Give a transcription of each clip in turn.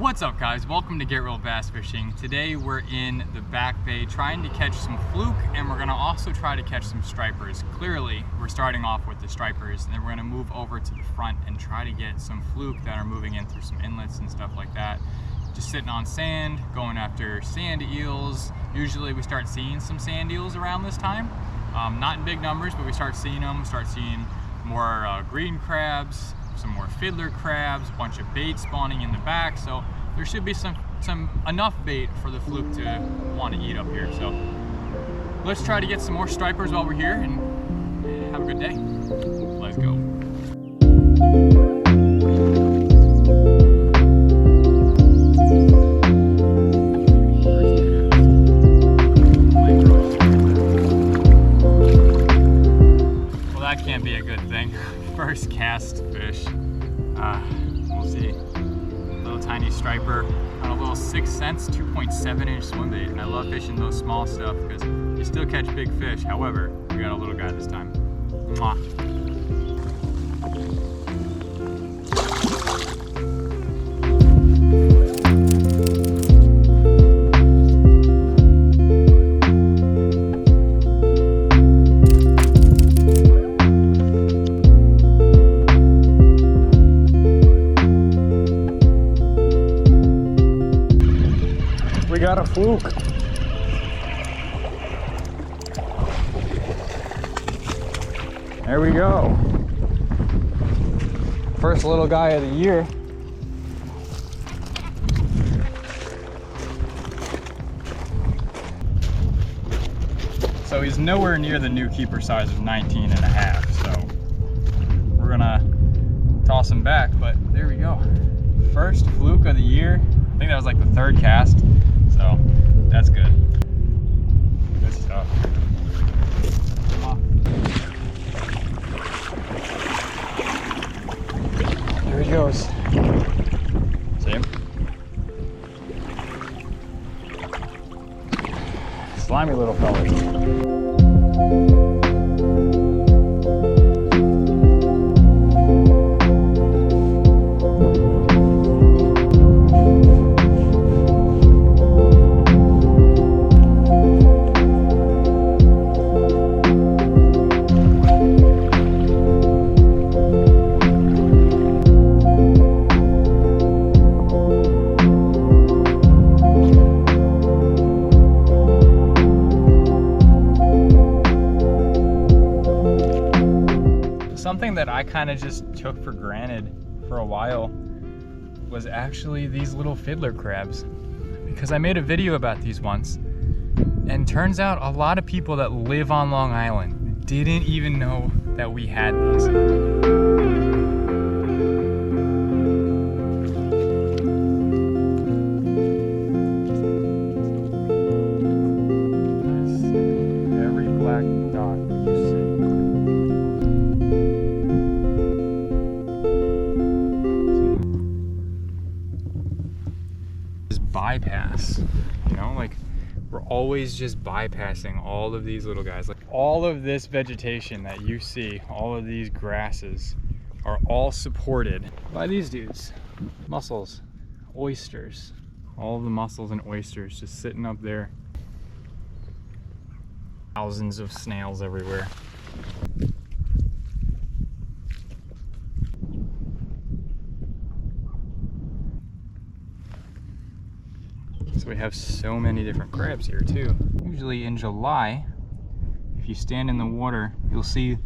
What's up, guys? Welcome to Get Real Bass Fishing. Today we're in the back bay trying to catch some fluke, and we're gonna also try to catch some stripers. Clearly, we're starting off with the stripers, and then we're gonna move over to the front and try to get some fluke that are moving in through some inlets and stuff like that. Just sitting on sand, going after sand eels. Usually we start seeing some sand eels around this time. Not in big numbers, but we start seeing them. We start seeing more green crabs, some more fiddler crabs, a bunch of bait spawning in the back, so there should be some enough bait for the fluke to want to eat up here. So let's try to get some more stripers while we're here and have a good day. Let's go. Well, that can't be a good thing. First cast fish. We'll see. Little tiny striper on a little 6 cents, 2.7 inch swim bait. And I love fishing those small stuff because you still catch big fish. However, we got a little guy this time. Mwah. We got a fluke. There we go. First little guy of the year. So he's nowhere near the new keeper size of 19 and a half. So we're gonna toss him back, but there we go. First fluke of the year. I think that was like the third cast. So that's good. Good stuff. There he goes. See him? Slimy little fella. Something that I kind of just took for granted for a while was actually these little fiddler crabs, because I made a video about these once, and turns out a lot of people that live on Long Island didn't even know that we had these. Every black dot that you see. Bypass, you know, like we're always just bypassing all of these little guys. Like all of this vegetation that you see, all of these grasses are all supported by these dudes. Mussels, oysters, all of the mussels and oysters just sitting up there. Thousands of snails everywhere. So we have so many different crabs here too. Usually in July, if you stand in the water, you'll see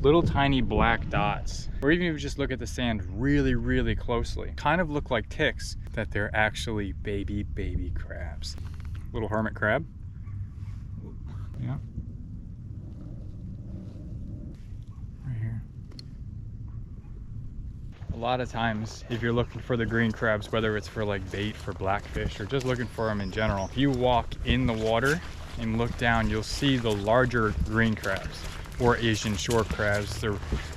little tiny black dots. Or even if you just look at the sand really, really closely, kind of look like ticks, that they're actually baby crabs. Little hermit crab. Yeah. Right here. A lot of times, if you're looking for the green crabs, whether it's for like bait for blackfish or just looking for them in general, if you walk in the water and look down, you'll see the larger green crabs or Asian shore crabs.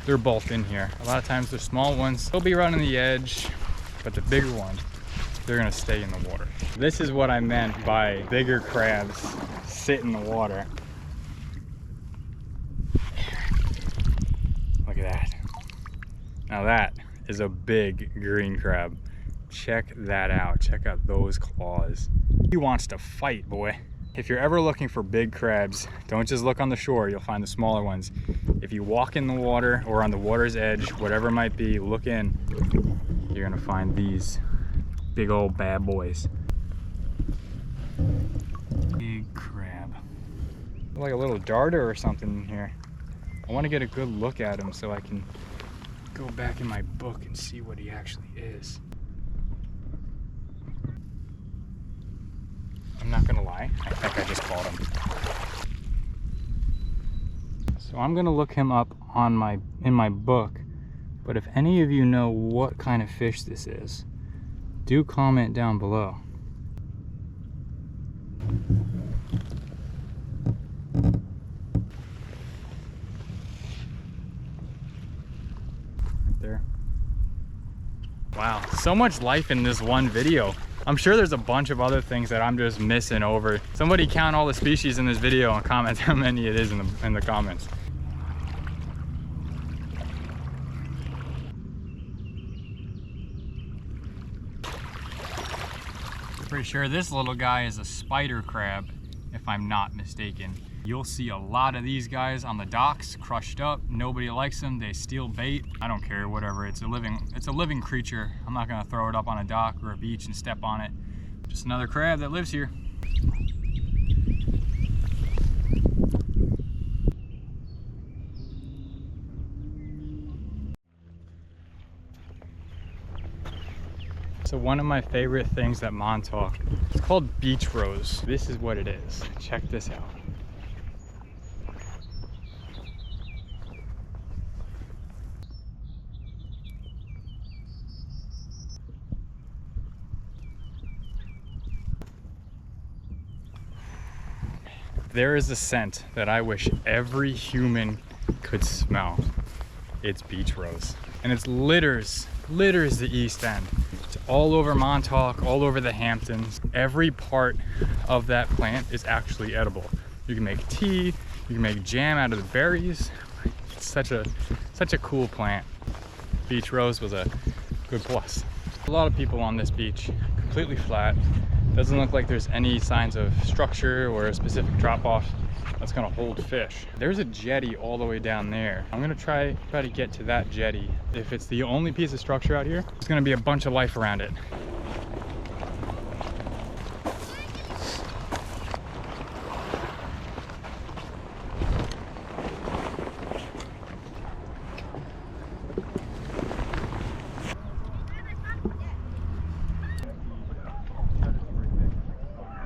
They're both in here. A lot of times the small ones, they'll be running the edge, but the bigger ones, they're gonna stay in the water. This is what I meant by bigger crabs sit in the water. Look at that. Now that is a big green crab. check that out. Check out those claws. He wants to fight, boy. If you're ever looking for big crabs, don't just look on the shore, you'll find the smaller ones. If you walk in the water or on the water's edge, whatever it might be, look in, you're gonna find these big old bad boys. Big crab. Like a little darter or something in here. I wanna get a good look at him so I can go back in my book and see what he actually is. I'm not gonna lie, I think I just caught him. So I'm gonna look him up on in my book, but if any of you know what kind of fish this is, do comment down below. Right there. Wow, so much life in this one video. I'm sure there's a bunch of other things that I'm just missing over. Somebody count all the species in this video and comment how many it is in the comments. Pretty sure this little guy is a spider crab, if I'm not mistaken. You'll see a lot of these guys on the docks, crushed up. Nobody likes them, they steal bait. I don't care, whatever, it's a living creature. I'm not gonna throw it up on a dock or a beach and step on it. Just another crab that lives here. So one of my favorite things at Montauk, it's called beach rose. This is what it is. Check this out. There is a scent that I wish every human could smell. It's beach rose. And it litters the East End. It's all over Montauk, all over the Hamptons. Every part of that plant is actually edible. You can make tea, you can make jam out of the berries. It's such a cool plant. Beach rose was a good plus. A lot of people on this beach, completely flat. Doesn't look like there's any signs of structure or a specific drop-off that's gonna hold fish. There's a jetty all the way down there. I'm gonna try to get to that jetty. If it's the only piece of structure out here, it's gonna be a bunch of life around it.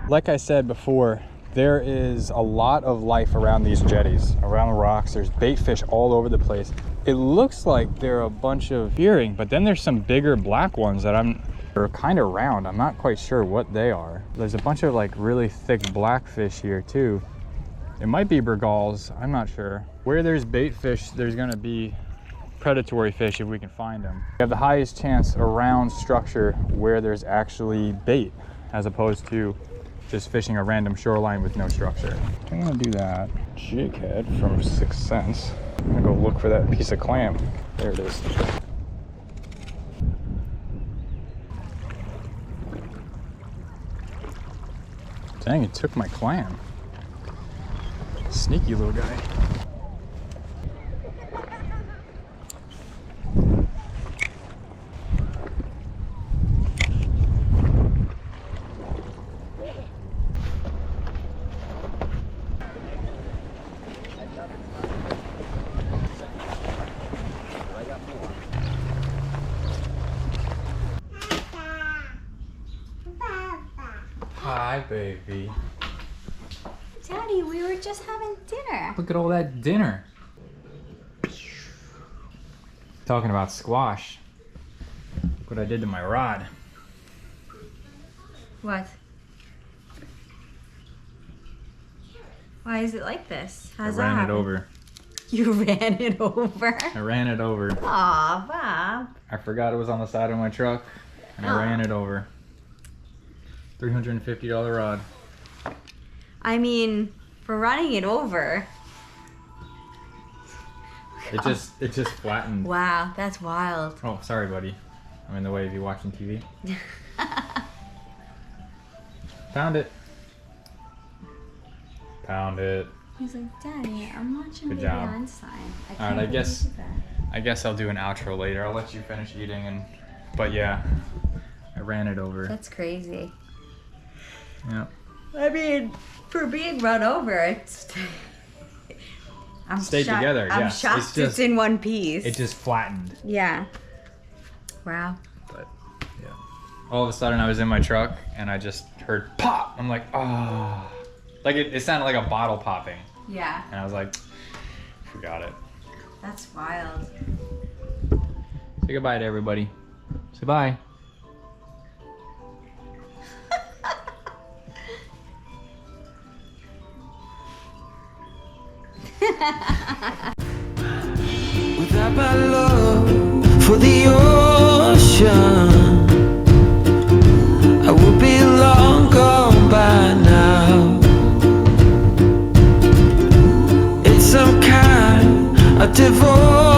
Like I said before, there is a lot of life around these jetties, around the rocks. There's bait fish all over the place. It looks like there are a bunch of earring, but then there's some bigger black ones that are kind of round. I'm not quite sure what they are. There's a bunch of like really thick black fish here too. It might be bergals, I'm not sure. Where there's bait fish, there's gonna be predatory fish if we can find them. We have the highest chance around structure where there's actually bait, as opposed to just fishing a random shoreline with no structure. I'm gonna do that. Jig head from 6th Sense. I'm gonna go look for that piece of clam. There it is. Dang, it took my clam. Sneaky little guy. Hi, baby. Daddy, we were just having dinner. Look at all that dinner. Talking about squash. Look what I did to my rod. What? Why is it like this? How's that I ran it happen? over. You ran it over? I ran it over. Aw, Bob. I forgot it was on the side of my truck, and I ran it over. $350 rod. I mean, for running it over. It just flattened. Wow, that's wild. Oh, sorry, buddy. I'm in the way of you watching TV. Found it. Found it. He's like, Daddy, I'm watching Good Baby job. Einstein. All right, I guess I'll do an outro later. I'll let you finish eating, but yeah, I ran it over. That's crazy. Yeah. I mean, for being run over, it's. Stayed together. I'm yes. shocked it's in one piece. It just flattened. Yeah. Wow. But yeah. All of a sudden, I was in my truck and I just heard pop. I'm like, ah. Like it sounded like a bottle popping. Yeah. And I was like, forgot it. That's wild. Say goodbye to everybody. Say bye. Without my love for the ocean, I would be long gone by now. It's some kind of devotion.